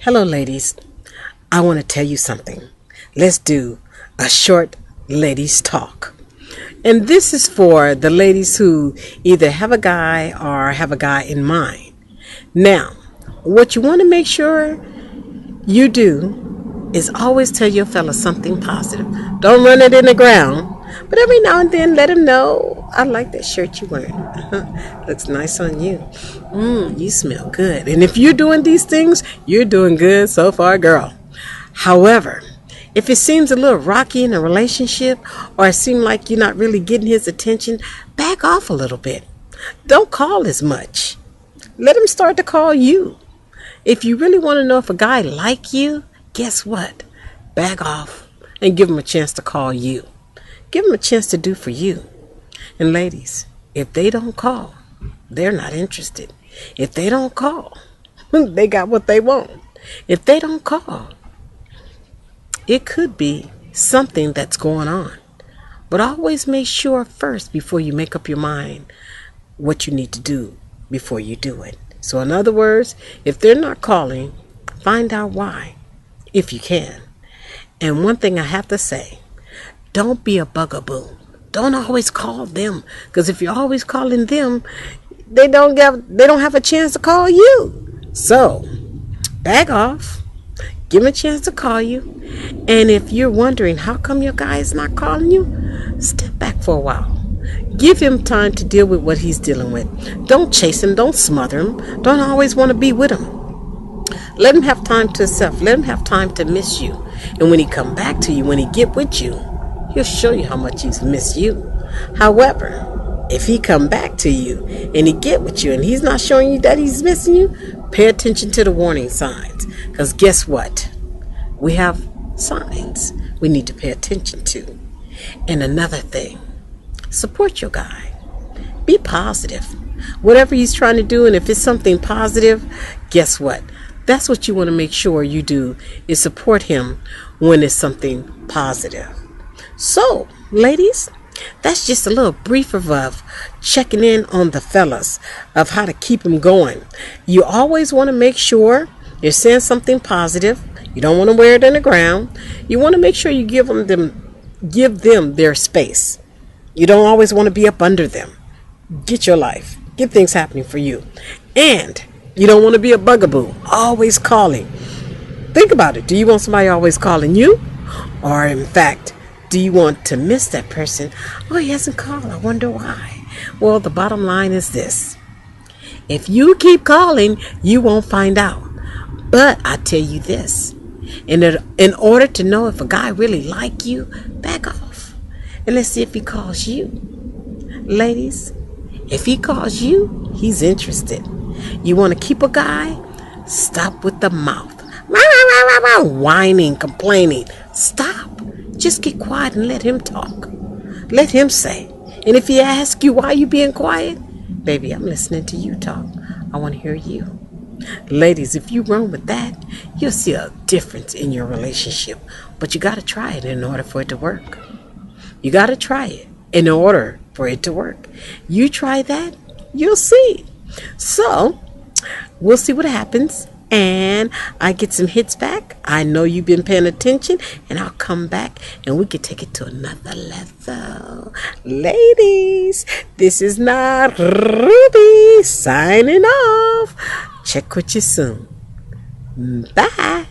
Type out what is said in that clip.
Hello, ladies. I want to tell you something. Let's do a short ladies' talk. And this is for the ladies who either have a guy or have a guy in mind. Now, what you want to make sure you do is always tell your fella something positive. Don't run it in the ground, but every now and then let him know, I like that shirt you're wearing. Looks nice on you. You smell good. And if you're doing these things, you're doing good so far, girl. However, if it seems a little rocky in a relationship, or it seems like you're not really getting his attention, back off a little bit. Don't call as much. Let him start to call you. If you really want to know if a guy like you, guess what? Back off and give him a chance to call you. Give him a chance to do for you. And ladies, if they don't call, they're not interested. If they don't call, they got what they want. If they don't call, it could be something that's going on. But always make sure first before you make up your mind what you need to do before you do it. So in other words, if they're not calling, find out why, if you can. And one thing I have to say, don't be a bugaboo. Don't always call them, because if you're always calling them, they don't have a chance to call you. So back off. Give him a chance to call you. And if you're wondering how come your guy is not calling you, step back for a while. Give him time to deal with what he's dealing with. Don't chase him. Don't smother him. Don't always want to be with him. Let him have time to himself. Let him have time to miss you. And when he come back to you, when he get with you, he'll show you how much he's missed you. However, if he come back to you and he get with you and he's not showing you that he's missing you, pay attention to the warning signs. Because guess what? We have signs we need to pay attention to. And another thing, support your guy. Be positive. Whatever he's trying to do, and if it's something positive, guess what? That's what you want to make sure you do, is support him when it's something positive. So, ladies, that's just a little brief of checking in on the fellas of how to keep them going. You always want to make sure you're saying something positive. You don't want to wear it in the ground. You want to make sure you give them their space. You don't always want to be up under them. Get your life. Get things happening for you. And you don't want to be a bugaboo, always calling. Think about it. Do you want somebody always calling you? Or in fact, do you want to miss that person? Oh, he hasn't called. I wonder why. Well, the bottom line is this. If you keep calling, you won't find out. But I tell you this. In order to know if a guy really like you, back off. And let's see if he calls you. Ladies, if he calls you, he's interested. You want to keep a guy? Stop with the mouth. Whining, complaining. Stop. Just get quiet and let him talk. Let him say. And if he asks you why you being quiet, baby, I'm listening to you talk. I want to hear you. Ladies, if you run with that, you'll see a difference in your relationship. But you got to try it in order for it to work. You got to try it in order for it to work. You try that, you'll see. So, we'll see what happens. And I get some hits back. I know you've been paying attention. And I'll come back and we can take it to another level. Ladies, this is not Ruby signing off. Check with you soon. Bye.